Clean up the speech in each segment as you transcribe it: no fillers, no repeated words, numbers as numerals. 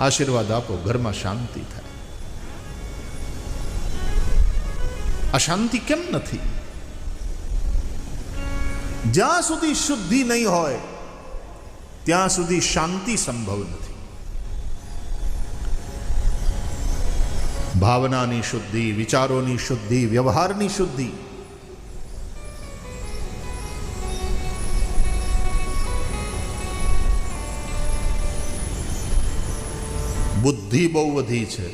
આશીર્વાદ આપો, ઘરમાં શાંતિ થાય. અશાંતિ કેમ નથી? જ્યાં સુધી શુદ્ધિ નહીં હોય ત્યાં સુધી શાંતિ સંભવ નથી. ભાવનાની શુદ્ધિ, વિચારોની શુદ્ધિ, વ્યવહારની શુદ્ધિ, બુદ્ધિ બહુ વધી છે,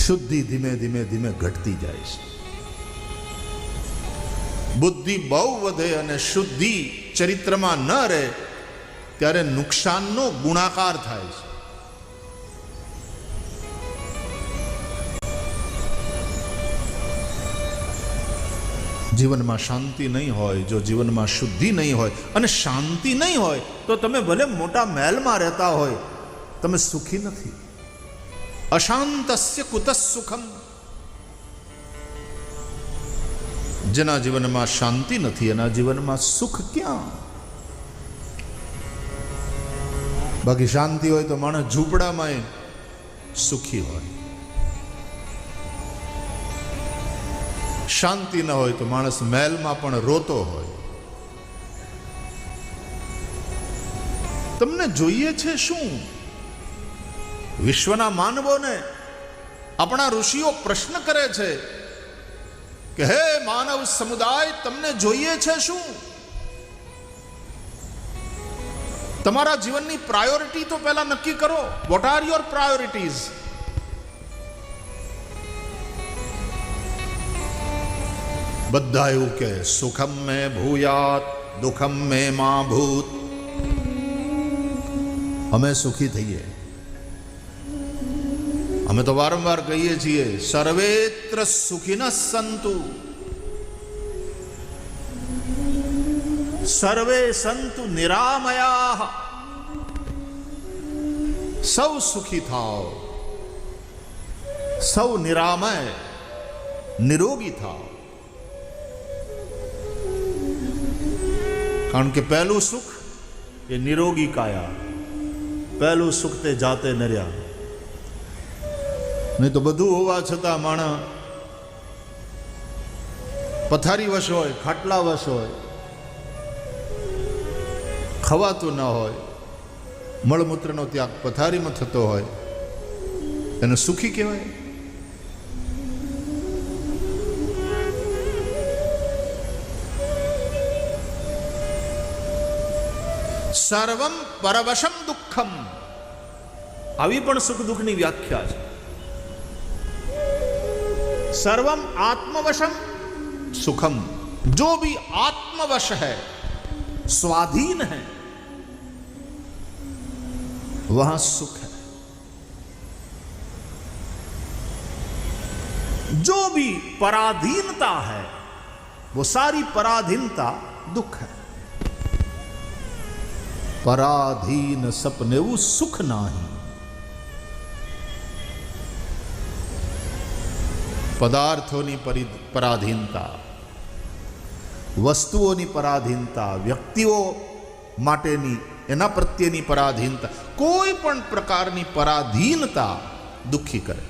શુદ્ધિ ધીમે ધીમે ધીમે ઘટતી જાય છે. બુદ્ધિ બહુ વધે અને શુદ્ધિ ચરિત્રમાં ન રહે ત્યારે નુકસાનનો ગુણાકાર થાય છે. જીવનમાં શાંતિ નહીં હોય, જો જીવનમાં શુદ્ધિ નહીં હોય અને શાંતિ નહીં હોય તો તમે ભલે મોટા મહેલમાં રહેતા હોય, તમે સુખી નથી. અશાંતસ્ય કુતઃ સુખમ. જેના જીવનમાં શાંતિ નથી એના જીવનમાં સુખ ક્યાં? બાકી શાંતિ હોય તો માણસ ઝૂંપડામાં સુખી હોય, શાંતિ ન હોય તો માણસ મહેલમાં પણ રોતો હોય. તમને જોઈએ છે શું? વિશ્વના માનવોને આપણા ઋષિઓ પ્રશ્ન કરે છે કે હે માનવ સમુદાય, તમને જોઈએ છે શું? તમારા જીવનની પ્રાયોરિટી તો પહેલા નક્કી કરો. What are your priorities? બધા એવું કે સુખમ મે ભૂયાત દુઃખમ મે મા ભૂત. અમે સુખી થઈએ. અમે તો વારંવાર કહીએ છીએ સર્વેત્ર સુખિનઃ સંતુ, સર્વે સંતુ નિરામયાઃ. સૌ સુખી થાઓ, સૌ નિરામય નિરોગી થાઓ. કારણ કે પહેલું સુખ એ નિરોગી કાયા, પહેલું સુખ તે જાતે નર્યા. નહીં તો બધું હોવા છતાં માણસ પથારી વશ હોય, ખાટલા વશ હોય, ખવાતું ન હોય, મળમૂત્રનો ત્યાગ પથારીમાં થતો હોય, એને સુખી કહેવાય? સર્વમ પરવશમ દુઃખમ. આવી પણ સુખ દુઃખની વ્યાખ્યા છે. सर्वम आत्मवशम सुखम. जो भी आत्मवश है, स्वाधीन है, वहां सुख है. जो भी पराधीनता है वो सारी पराधीनता दुख है. पराधीन सपने वो सुख नहीं. પદાર્થોની પરાધીનતા, વસ્તુઓની પરાધીનતા, વ્યક્તિઓ માટેની એના પ્રત્યેની પરાધીનતા, કોઈ પણ પ્રકારની પરાધીનતા દુઃખી કરે.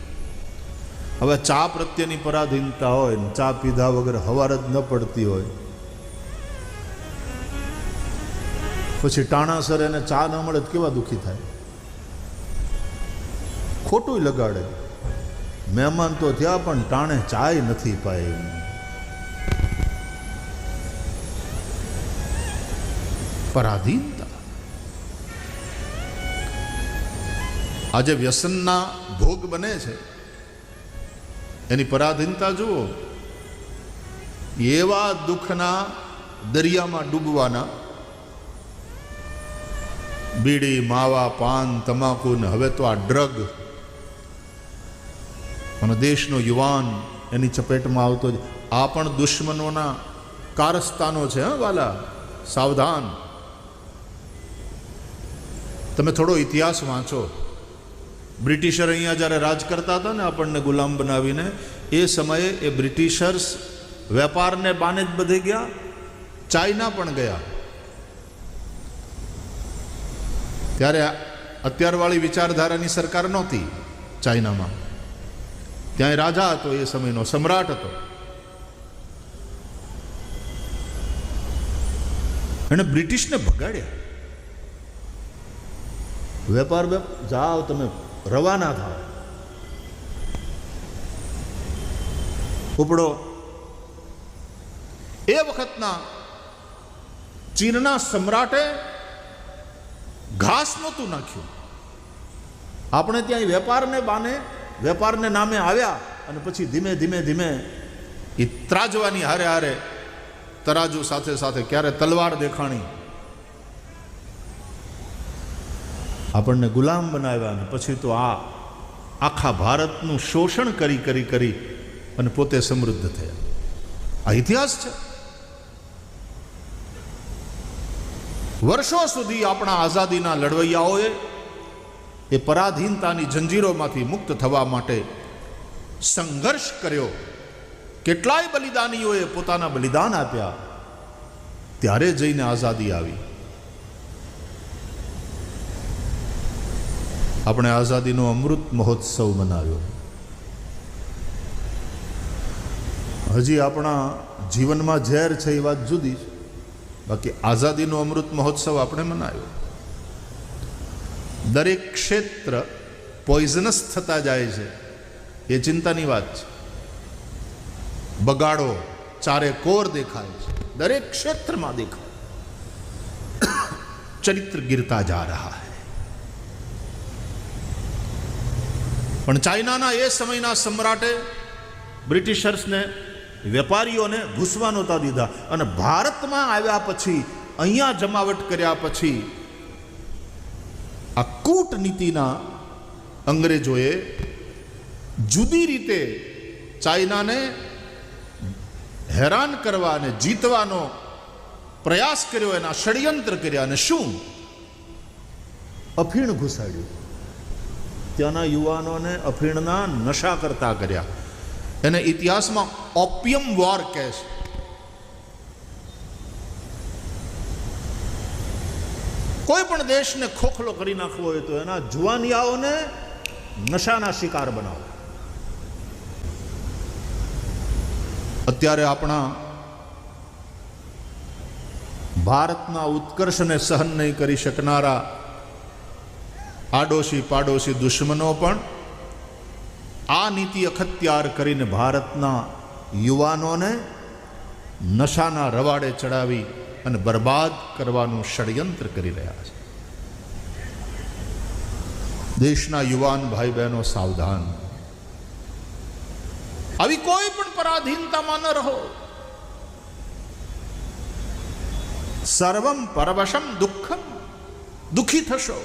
હવે ચા પ્રત્યેની પરાધીનતા હોય ને ચા પીધા વગર હવાર જ ન પડતી હોય, પછી ટાણાસર એને ચા ન મળે તો કેવા દુઃખી થાય? ખોટું લગાડે. મહેમાન તો થયા પણ ટાણે ચાય નથી પાય. પરાધીનતા. આજે વ્યસનના ભોગ બને છે એની પરાધીનતા જુઓ. એવા દુઃખના દરિયામાં ડૂબવાના. બીડી, માવા, પાન, તમાકુ ને હવે તો આ ડ્રગ. અને દેશનો યુવાન એની ચપેટમાં આવતો જ. આ પણ દુશ્મનોના કારસ્તાનો છે. હા વાલા, સાવધાન. તમે થોડો ઇતિહાસ વાંચો. બ્રિટિશર અહીંયા જ્યારે રાજ કરતા હતા ને, આપણને ગુલામ બનાવીને, એ સમયે એ બ્રિટિશર્સ વેપારને બાને જ બધે ગયા, ચાઇના પણ ગયા. ત્યારે અત્યારવાળી વિચારધારાની સરકાર નહોતી ચાઇનામાં. ત્યાં રાજા હતો, એ સમયનો સમ્રાટ હતો. એને બ્રિટિશને ભગાડ્યા. વેપાર જાઓ, તમે રવાના થાઓ. ઉપડો. એ વખતના ચીનના સમ્રાટે ઘાસ નહોતું નાખ્યું. આપણે ત્યાં વેપારને બાને, વેપારને નામે આવ્યા અને પછી ધીમે ધીમે ધીમે એ ત્રાજવાની હારે હારે તરાજુ સાથે સાથે ક્યારે તલવાર દેખાણી, આપણને ગુલામ બનાવ્યા અને પછી તો આ આખા ભારતનું શોષણ કરી કરી કરી અને પોતે સમૃદ્ધ થયા. આ ઇતિહાસ છે. વર્ષો સુધી આપણા આઝાદીના લડવૈયાઓએ એ પરાધીનતાની જંજીરોમાંથી મુક્ત થવા માટે સંઘર્ષ કર્યો. કેટલાય બલિદાનીઓએ પોતાના બલિદાન આપ્યા. ત્યારે જઈને આઝાદી આવી. આપણે આઝાદીનો અમૃત મહોત્સવ મનાવ્યો. હજી આપણા જીવનમાં ઝેર છે એ વાત જુદી છે, બાકી આઝાદીનો અમૃત મહોત્સવ આપણે મનાવ્યો. દરેક ક્ષેત્ર પોઈઝનસ થતા જાય છે એ ચિંતાની વાત છે. બગાડો ચારે કોર દેખાય છે, દરેક ક્ષેત્રમાં દેખાય. ચરિત્ર गिरता जा रहा है. પણ ચાઇનાના એ સમયના સમ્રાટે બ્રિટિશર્સને, વેપારીઓને ઘૂસવા નહોતા દીધા. અને ભારતમાં આવ્યા પછી, અહીંયા જમાવટ કર્યા પછી આ કૂટનીતિના અંગ્રેજોએ જુદી રીતે ચાઇનાને હેરાન કરવા અને જીતવાનો પ્રયાસ કર્યો. એના ષડયંત્ર કર્યા. અને શું? અફીણ ઘુસાડ્યું. ત્યાંના યુવાનોને અફીણના નશા કરતા કર્યા. એને ઇતિહાસમાં ઓપિયમ વોર કહે છે. કોઈ પણ દેશને ખોખલો કરી નાખવો હોય તો એના જુવાનિયાઓને નશાના શિકાર બનાવો. અત્યારે આપણા ભારતના ઉત્કર્ષને સહન નહીં કરી શકનારા આડોશી પાડોશી દુશ્મનો પણ આ નીતિ અખત્યાર કરીને ભારતના યુવાનોને નશાના રવાડે ચડાવી અને બરબાદ કરવાનું ષડયંત્ર કરી રહ્યા છે. દેશના યુવાન ભાઈ બહેનો સાવધાન. આવી કોઈ પણ પરાધીનતામાં ન રહો. સર્વમ પરવશમ દુઃખમ. દુઃખી થશો.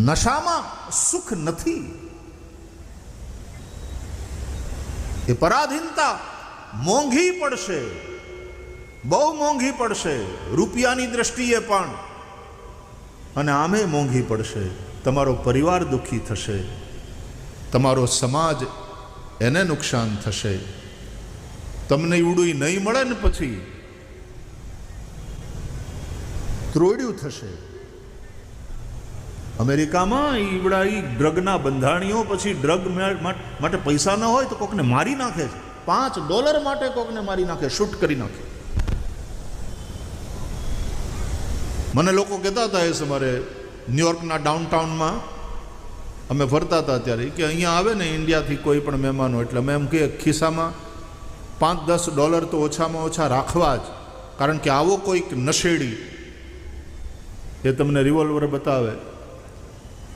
નશામાં સુખ નથી. એ પરાધીનતા મોંઘી પડશે, બહુ મોંઘી પડશે, રૂપિયાની દ્રષ્ટિએ પણ, અને આમે મોંઘી પડશે. તમારો પરિવાર દુઃખી થશે, તમારો સમાજ એને નુકસાન થશે. તમને ઉડું નહીં મળે ને પછી ત્રોડ્યું થશે. અમેરિકામાં ઈવડા ડ્રગના બંધાણીઓ પછી ડ્રગ માટે પૈસા ન હોય તો કોકને મારી નાખે છે. $5 માટે કોકને મારી નાખે, શૂટ કરી નાખે. મને લોકો કહેતા હતા એ સમયે ન્યુયોર્કના ડાઉનટાઉનમાં અમે ફરતા હતા ત્યારે કે અહીંયા આવે ને ઇન્ડિયાથી કોઈ પણ મહેમાનો, એટલે અમે એમ કે ખિસ્સામાં $5-10 તો ઓછામાં ઓછા રાખવા જ. કારણ કે આવો કોઈક નશેડી એ તમને રિવોલ્વર બતાવે,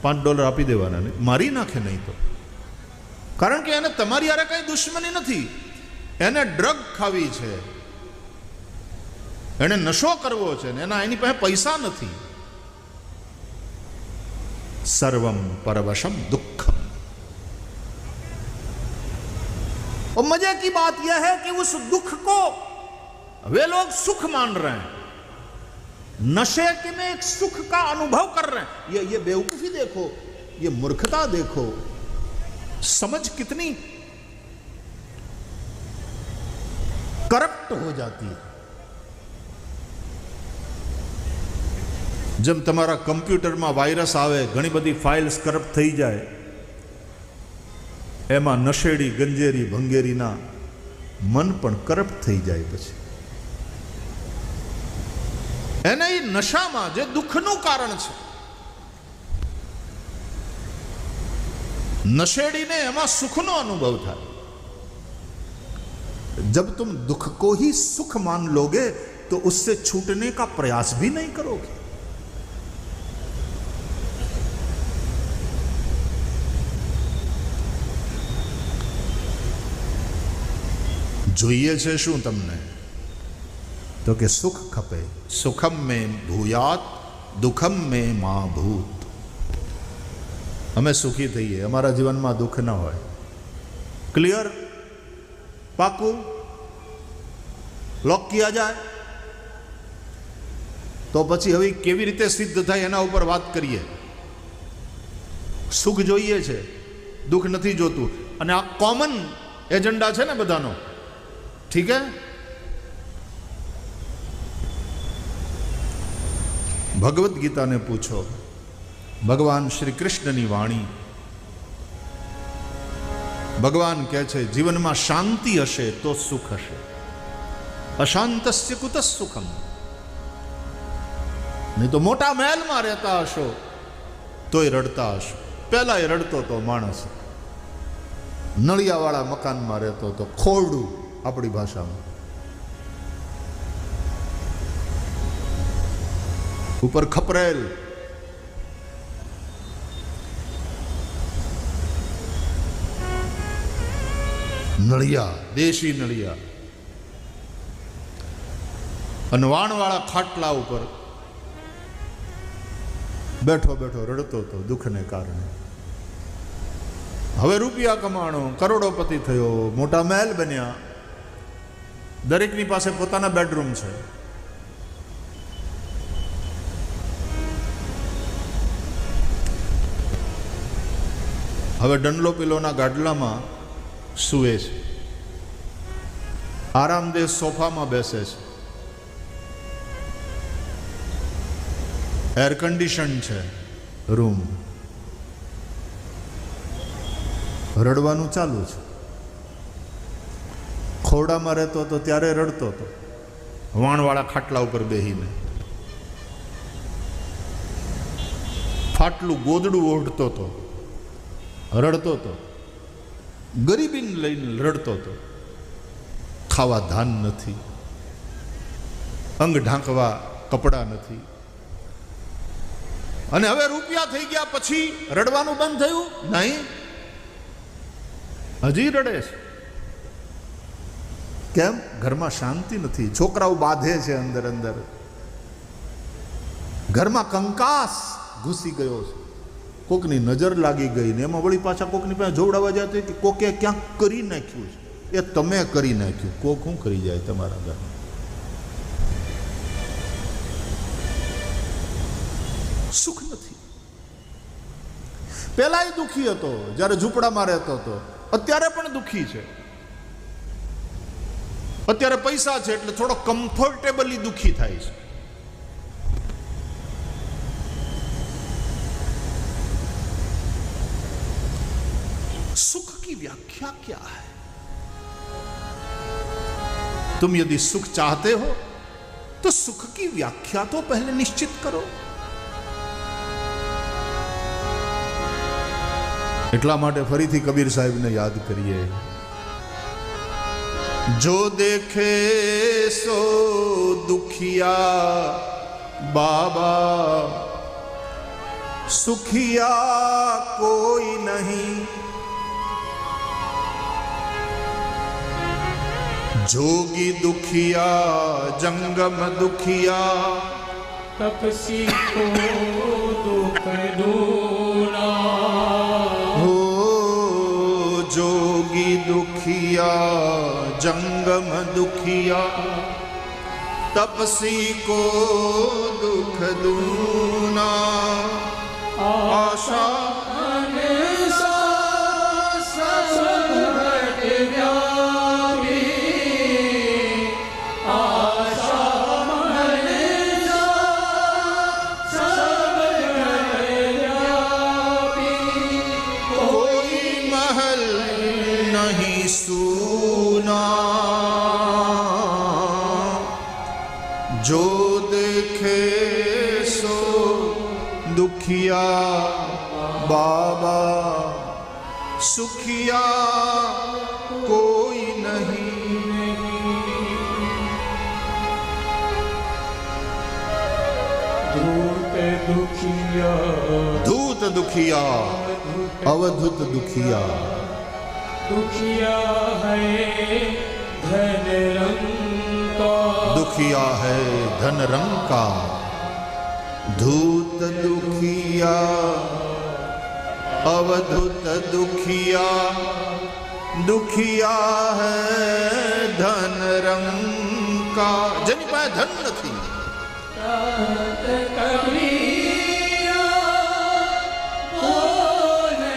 $5 આપી દેવાના, નહીં મારી નાખે નહીં તો. કારણ કે એને તમારી યારે કઈ દુશ્મની નથી, એને ડ્રગ ખાવી છે, એને નશો કરવો છે, એની પાસે પૈસા નથી. सर्वम परवशम दुखम। और मजे की बात यह है कि उस दुख को वे लोग सुख मान रहे हैं, नशे के में एक सुख का अनुभव कर रहे हैं। ये बेवकूफी देखो, ये मूर्खता देखो, समझ कितनी करप्ट हो जाती है। જેમ તમારા કમ્પ્યુટરમાં વાયરસ આવે, ઘણી બધી ફાઇલ્સ કરપ્ટ થઈ જાય, એમાં નશેડી ગંજેરી ભંગેરીના મન પણ કરપ્ટ થઈ જાય. પછી એને એ નશામાં જે દુઃખનું કારણ છે, नशेड़ी ने एमा सुख नो अनुभव था. जब तुम दुख को ही सुख मान लोगे तो उससे छूटने का प्रयास भी नहीं करोगे. જોઈએ છે શું તમને? તો કે સુખ ખપે. સુખમ में भूयात दुखम में मां भूत. અમે સુખી થઈએ, અમારા જીવનમાં દુઃખ ન હોય. ક્લિયર? પાકું? લોક કિયા જાય. તો પછી હવે કેવી રીતે સિદ્ધ થાય એના ઉપર વાત કરીએ. સુખ જોઈએ છે, દુઃખ નથી જોતું, અને આ કોમન એજન્ડા છે ને બધાનો. ઠીક હે? ભગવદ્ ગીતાને પૂછો, ભગવાન શ્રી કૃષ્ણની વાણી. ભગવાન કહે છે જીવનમાં શાંતિ હશે તો સુખ હશે, અશાંતસ્ય કુતઃ સુખમ. નહીં તો મોટા મહેલમાં રહેતા હશો તોય રડતા હશો. પહેલા એ રડતો તો માણસ, નળિયાવાળા મકાનમાં રહેતો તો, ખોરડું આપણી ભાષામાં. ઉપર ખપરેલ, નળિયા, દેશી નળિયા, અનવાણવાળા ખાટલા ઉપર બેઠો બેઠો રડતો હતો દુઃખને કારણે. હવે રૂપિયા કમાણો, કરોડોપતિ થયો, મોટા મહેલ બન્યા, દરેકની પાસે પોતાના બેડરૂમ છે. હવે ડનલો પિલોના ગાડલામાં સૂવે છે, આરામદેહ સોફામાં બેસે છે, એર કન્ડિશન છે રૂમ. રડવાનું ચાલુ છે. ખોરડામાં રહેતો હતો ત્યારે રડતો હતો, વાણવાળા ખાટલા ઉપર બેહીને. ફાટલું ગોદડું ઓઢતો હતો, રડતો હતો. ગરીબીને લઈને રડતો હતો. ખાવા ધાન નથી, અંગ ઢાંકવા કપડા નથી. અને હવે રૂપિયા થઈ ગયા પછી રડવાનું બંધ થયું? નહીં, હજી રડે છે. કેમ? ઘરમાં શાંતિ નથી. છોકરાઓ બાંધે છે અંદર અંદર, ઘરમાં કંકાસ ઘૂસી ગયો છે. કોકની નજર લાગી ગઈ ને એમાં વળી પાછા કોકની પાસે જોવડાવવા જતો કે કોકે ક્યાંક કરી નાખ્યું છે. એ તમે કરી નાખ્યું. કોક શું કરી જાય તમારા ઘરમાં? સુખ નથી. પેલા એ દુઃખી હતો જ્યારે ઝૂંપડામાં રહેતો હતો, અત્યારે પણ દુઃખી છે. અત્યારે પૈસા છે એટલે થોડો કમ્ફર્ટેબલી દુઃખી થાય છે. सुख की व्याख्या क्या है? तुम यदि सुख चाहते हो तो सुख की व्याख्या तो पहले निश्चित करो. એટલા માટે ફરીથી કબીર સાહેબને યાદ કરીએ. જો દેખે સો દુખિયા બાબા, સુખિયા કોઈ નહીં. जोगी दुखिया जंगम दुखिया, तपसी को दुख दूना. हो जोगी दुखिया जंगम दुखिया, तपसी को दुख दूना. आशा દેખે સો દુખિયા બાબા, સુખિયા કોઈ નહીં. ધૂત દુખિયા, ધૂત દુખિયા, અવધૂત દુખિયા. દુખિયા હૈ ધન રંકા, દુખિયા હૈ ધન રંકા. ધૂત દુખિયા, અવધૂત દુખિયા. દુખિયા હૈ ધન રંકા. જેની પાસે ધન નથી.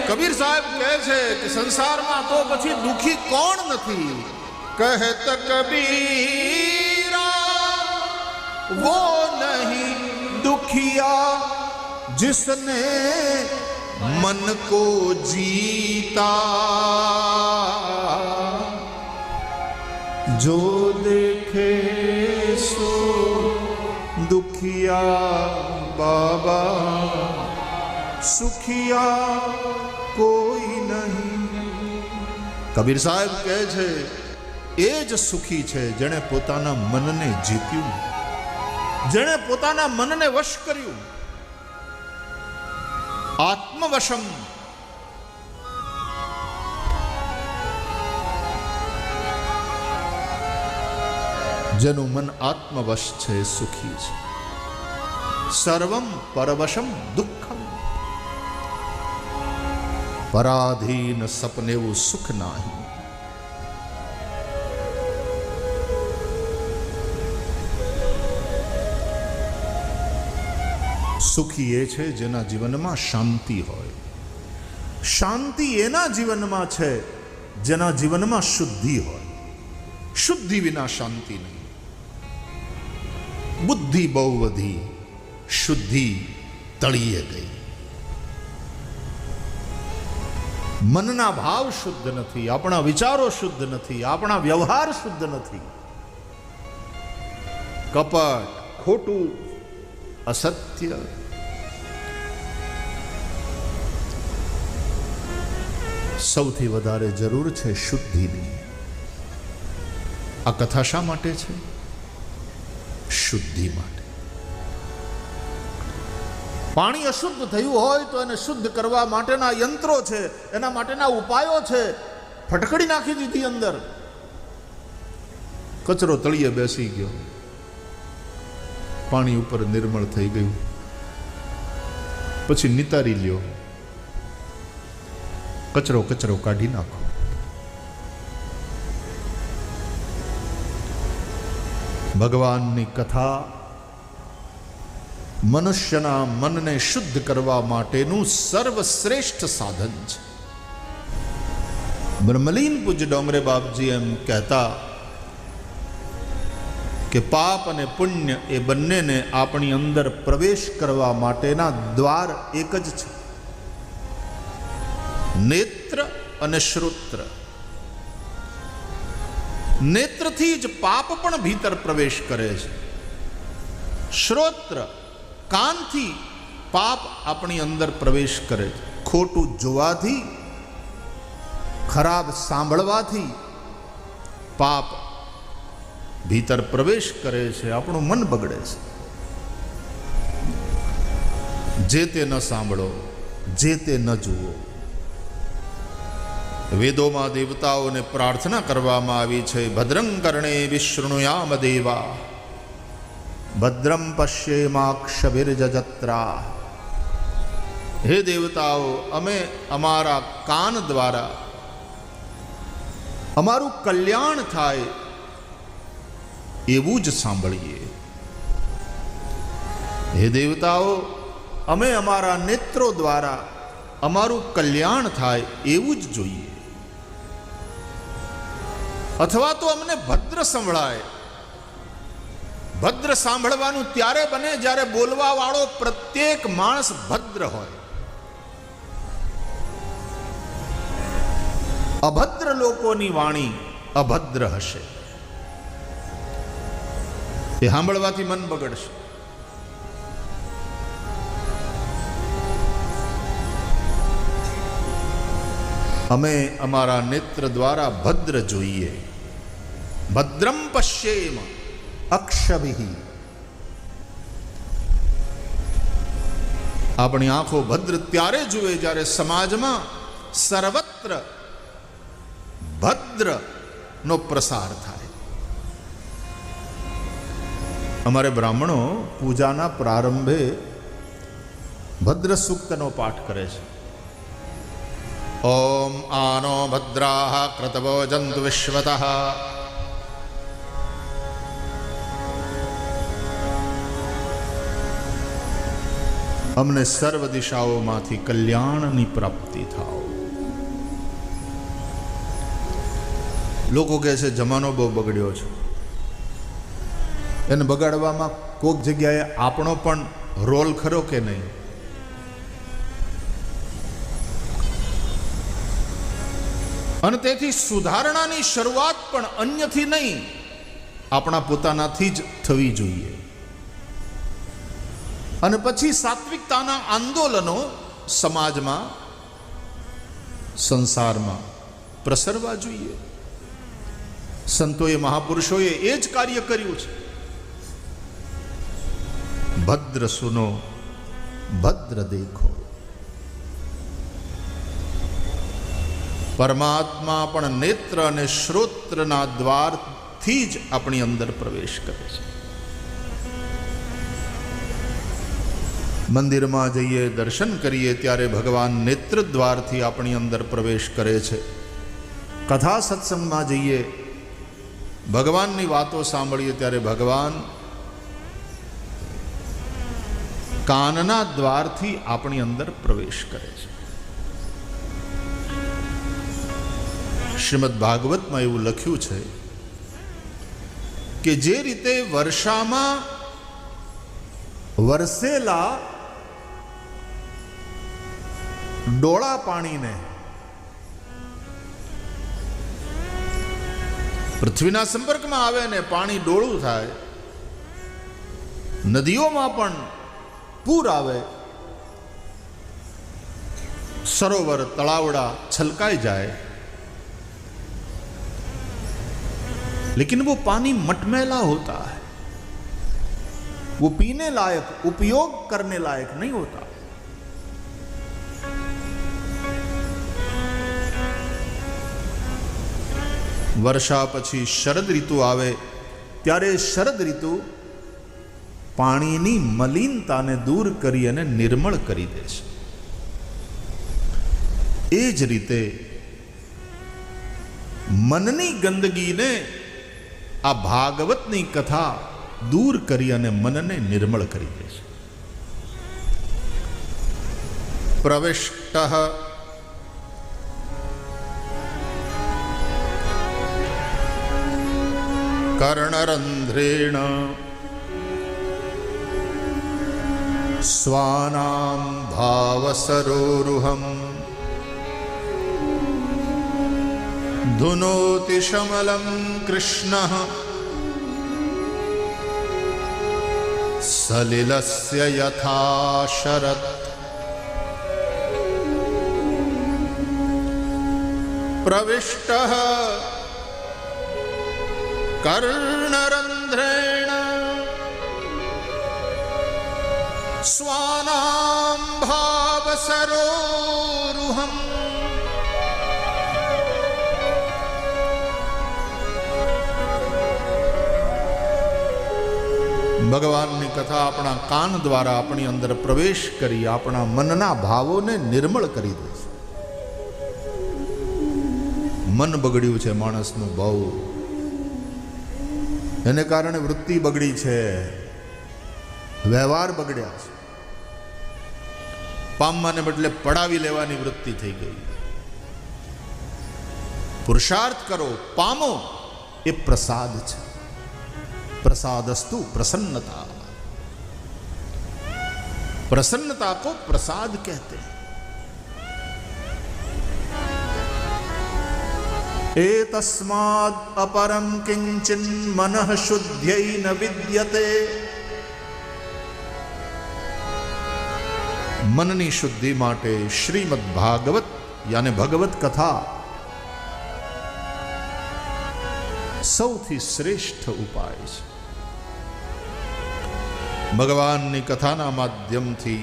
કબીર સાહેબ કહે છે કે સંસારમાં તો પછી દુખી કોણ નથી? કહેત કબીરા વો નહીં દુખિયા जिसने मन को जीता, जो देखे सो दुखिया बाबा, सुखिया કોઈ નહીં. કબીર સાહેબ કહે છે એ જ સુખી છે જેણે પોતાના મનને જીત્યું, જેણે પોતાના મનને વશ કર્યું. આત્મવશમ. જેનું મન આત્મવશ છે એ સુખી છે. સર્વમ પરવશમ દુઃખમ. પરાધીન સપનેવું સુખ નહીં. સુખી એ છે જેના જીવનમાં શાંતિ હોય. શાંતિ એના જીવનમાં છે જેના જીવનમાં શુદ્ધિ હોય. શુદ્ધિ વિના શાંતિ નહીં. બુદ્ધિ બહુ વધી, શુદ્ધિ તળીએ ગઈ. મનના ભાવ શુદ્ધ નથી, આપણા વિચારો શુદ્ધ નથી, આપણા વ્યવહાર શુદ્ધ નથી. કપટ, ખોટું, અસત્ય. સૌથી વધારે જરૂર છે શુદ્ધિની. આ કથા શા માટે છે? શુદ્ધિ માટે. પાણી અશુદ્ધ થયું હોય તો એને શુદ્ધ કરવા માટેના યંત્રો છે, એના માટેના ઉપાયો છે. ફટકડી નાખી દીધી અંદર, કચરો તળિયે બેસી ગયો, પાણી ઉપર નિર્મળ થઈ ગયું. પછી નિતારી લ્યો, કચરો કચરો કાઢી નાખો. ભગવાનની કથા મનુષ્યના મનને શુદ્ધ કરવા માટેનું સર્વશ્રેષ્ઠ સાધન છે. બ્રહ્મલીન પૂજ્ય ડોંગરે બાપજી એમ કહેતા કે પાપ અને પુણ્ય એ બંનેને આપણી અંદર પ્રવેશ કરવા માટેના દ્વાર એક જ છે. નેત્ર અને શ્રોત્ર. નેત્રથી જ પાપ પણ ભીતર પ્રવેશ કરે છે. શ્રોત્ર, કાનથી પાપ આપણી અંદર પ્રવેશ કરે છે. ખોટું જોવાથી, ખરાબ સાંભળવાથી પાપ ભીતર પ્રવેશ કરે છે. આપણું મન બગડે છે. જે તે ન સાંભળો, જે તે ન જુઓ. વેદોમાં દેવતાઓને પ્રાર્થના કરવામાં આવી છે, ભદ્રં કર્ણે વિશૃણુયામ દેવા, ભદ્રમ પશ્યેમાક્ષભિર્જત્રા. હે દેવતાઓ, અમે અમારા કાન દ્વારા અમારું કલ્યાણ થાય એવું જ સાંભળીએ. હે દેવતાઓ, અમે અમારા નેત્રો દ્વારા અમારું કલ્યાણ થાય એવું જ જોઈએ. અથવા તો અમને ભદ્ર સંભળાય. ભદ્ર સાંભળવાનું ત્યારે બને જ્યારે બોલવા વાળો પ્રત્યેક માણસ ભદ્ર હોય. અભદ્ર લોકોની વાણી અભદ્ર હશે. એ સાંભળવાથી મન બગડશે. અમે અમારા નેત્ર દ્વારા ભદ્ર જોઈએ. ભદ્રમ પશ્યેમ અક્ષભિ. આપણી આંખો ભદ્ર ત્યારે જુએ જ્યારે સમાજમાં સર્વત્ર ભદ્ર નો પ્રસાર થાય. અમારે બ્રાહ્મણો પૂજાના પ્રારંભે ભદ્ર સૂક્તનો પાઠ કરે છે. ઓમ આનો ભદ્રાઃ ક્રતવો જંતુ વિશ્વતઃ. અમને સર્વ દિશાઓમાંથી કલ્યાણની પ્રાપ્તિ થાવ. લોકો કહે છે જમાનો બહુ બગડ્યો છે. એને બગાડવામાં કોઈક જગ્યાએ આપણો પણ રોલ ખરો કે નહીં? અને તેથી સુધારણાની શરૂઆત પણ અન્યથી નહીં, આપણા પોતાનાથી જ થવી જોઈએ. અને પછી સાત્વિકતાના આંદોલનો સમાજમાં, સંસારમાં પ્રસરવા જોઈએ. સંતોએ, મહાપુરુષોએ એ જ કાર્ય કર્યું છે. ભદ્ર સુનો ભદ્ર દેખો. પરમાત્મા પણ નેત્ર અને શ્રોત્રના દ્વારથી જ આપણી અંદર પ્રવેશ કરે છે. મંદિરમાં જઈએ, દર્શન કરીએ ત્યારે ભગવાન નેત્ર દ્વારથી આપણી અંદર પ્રવેશ કરે છે. કથા સત્સંગમાં જઈએ, ભગવાનની વાતો સાંભળીએ ત્યારે ભગવાન કાનના દ્વારથી આપણી અંદર પ્રવેશ કરે છે. શ્રીમદ ભાગવતમાં એવું લખ્યું છે કે જે રીતે વર્ષામાં વરસેલા ડોળા પાણીને પૃથ્વીના સંપર્કમાં આવે ને પાણી ડોળું થાય, નદીઓમાં પણ પૂર આવે, સરોવર તળાવડા છલકાઈ જાય, लेकिन वो पानी मटमैला होता है, वो पीने लायक, उपयोग करने लायक नहीं होता. વર્ષા પછી શરદ ઋતુ આવે ત્યારે શરદ ઋતુ પાણીની મલિનતાને દૂર કરી અને નિર્મળ કરી દે છે. એ જ રીતે મનની ગંદગીને આ ભાગવતની કથા દૂર કરી અને મનને નિર્મળ કરી દે છે. પ્રવિષ્ટઃ કર્ણરંધ્રેણ સ્વાનામ ભાવસરોરુહમ ધુનોતિ શમલમ કૃષ્ણઃ સલિલસ્ય યથા શરત. પ્રવિષ્ટઃ કર્ણરંધ્રેણ સ્વાનામ ભાવસરોરુહમ. ભગવાનની કથા આપણા કાન દ્વારા આપણી અંદર પ્રવેશ કરી આપણા મનના ભાવોને નિર્મળ કરી દે છે. મન બગડ્યું છે માણસનું બહુ, એને કારણે વૃત્તિ બગડી છે, વ્યવહાર બગડ્યા છે. પામવાને બદલે પડાવી લેવાની વૃત્તિ થઈ ગઈ. પુરુષાર્થ કરો, પામો, એ પ્રસાદ છે. प्रसादस्तु प्रसन्नता. प्रसन्नता को प्रसाद कहते हैं. एतस्माद् अपरं किंचिन् मनः शुद्ध्यै न विद्यते। मननी शुद्धि माटे श्रीमद् भागवत यानी भगवत कथा સૌથી શ્રેષ્ઠ ઉપાય છે। ભગવાનની કથાના માધ્યમથી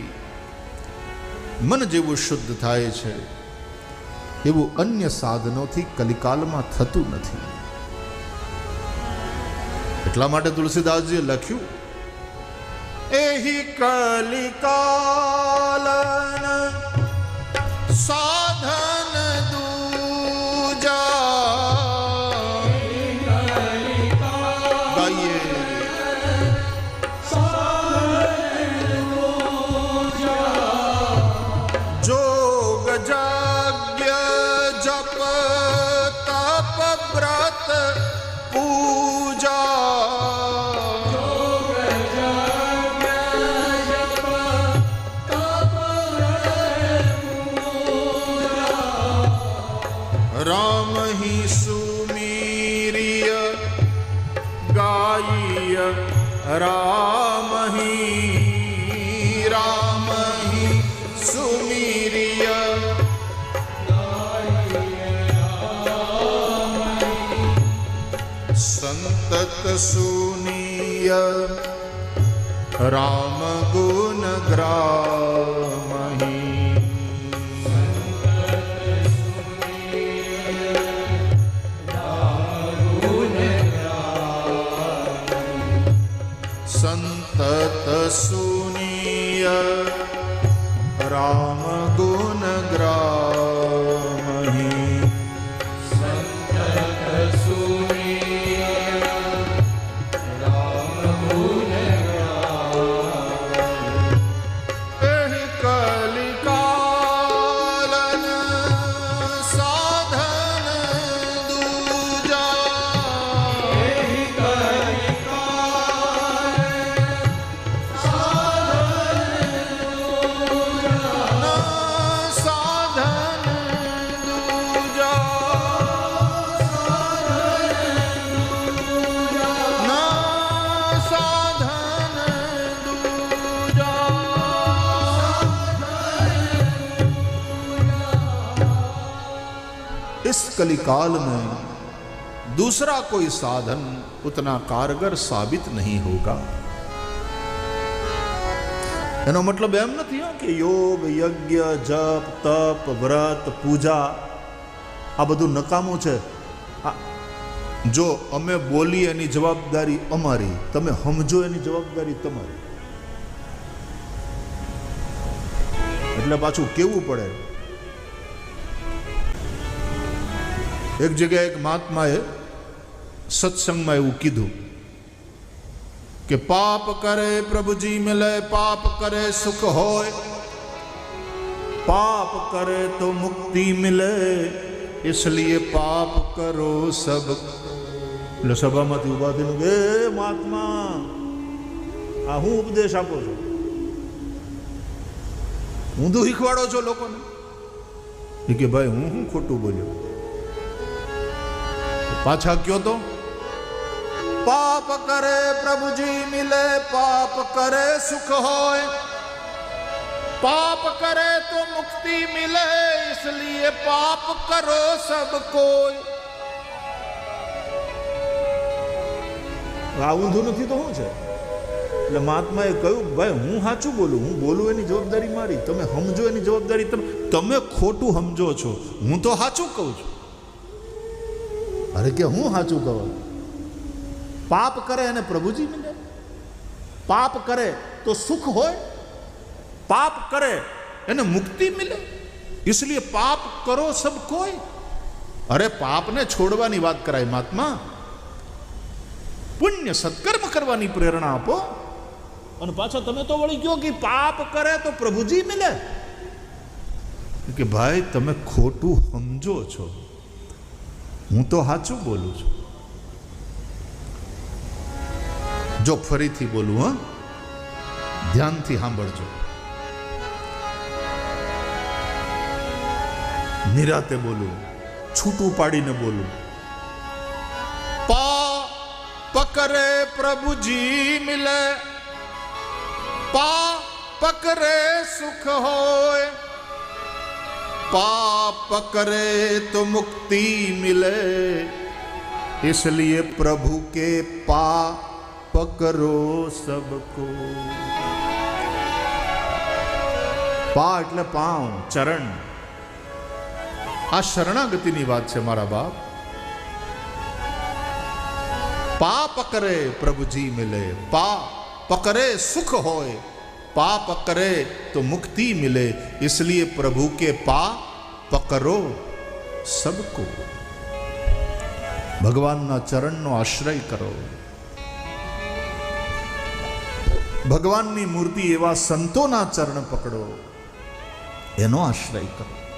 મન જેવું શુદ્ધ થાય છે એવું અન્ય સાધનોથી કલિકાલમાં થતું નથી। એટલા માટે તુલસીદાસજીએ લખ્યું, એહી કલિકાલન સાધન દૂજા। राम ही सुमीरिय गाय राम ही सुमीरिय संतत सुनीय राम गुण ग्रामहि। संतत सुनीय राम गुण ग्रामहि। संतत सुनीय राम गुण ग्रामहि। एहि कलिकालन साधन दूजा। एहि इस कलिकाल में दूसरा कोई साधन उतना कारगर साबित नहीं होगा। एनो मतलब एम नहीं हो कि योग यज्ञ जप तप व्रत पूजा आ बधु नकामू छे। जो अमे बोली एनी जवाबदारी अमारी, तमे समझो एनी जवाबदारी तमारी। એટલે પાછું કેવું પડે। एक जगह एक महात्माए सत्संग में एवं कीधु कि पाप करे प्रभु जी मिले, पाप करे सुख होय, पाप करे तो मुक्ति मिले, इसलिए पाप करो सब। सभा में उभा थी महात्मा आ हूँ उपदेश आपो छो, ऊंधू शीखवाड़ो छो लोकोने कि भाई हूँ खोटू बोल्यो। पाछा क्यों तो पाप करे प्रभु जी मिले, पाप करे सुख होय, पाप करे तो मुक्ति मिले, इसलिए पाप करो सब कोई। आ ऊंधू नहीं तो हूँ छे। એટલે મહાત્માએ કહ્યું ભાઈ હું સાચું બોલું, હું બોલું એની જવાબદારી મારી, તમે સમજો એની જવાબદારી તમે ખોટું સમજો છો, હું તો સાચું કહું છું। अरे क्या हूँ हाचू कहो। पाप करे ने प्रभुजी मिले, पाप करे तो सुख होय, पाप करे ने मुक्ति मिले, इसलिए पाप करो सब कोई। अरे पाप ने छोड़वानी बात कराई महात्मा, पुण्य सत्कर्म करवानी प्रेरणा आपो। और पाछा तमे तो वળી गयो कि पाप करे तो प्रभुजी मिले। कि भाई तमे खोटू समझो छो, हूँ तो हाचू बोलू छू। जो फरीथी बोलू, हाँ ध्यान थी सांभळजो। निराते बोलू, छूटू पाड़ी ने बोलू। पकड़े प्रभु जी मिले, पाप पकड़े सुख होए, पाप पकड़े तो मुक्ति मिले, इसलिए प्रभु के पाप पकड़ो सबको। पा એટલે પાવ, ચરણ. આ શરણાગતિની વાત છે મારા બાપ. પા પકરે પ્રભુજી મિલે, પા પકરે સુખ હોય, પા પકરે તો મુક્તિ મિલે, इसलिए प्रभु के पा पकड़ो सबको. ભગવાનના ચરણનો આશ્રય કરો. ભગવાનની મૂર્તિ એવા સંતોના ચરણ પકડો, એનો આશ્રય કરો.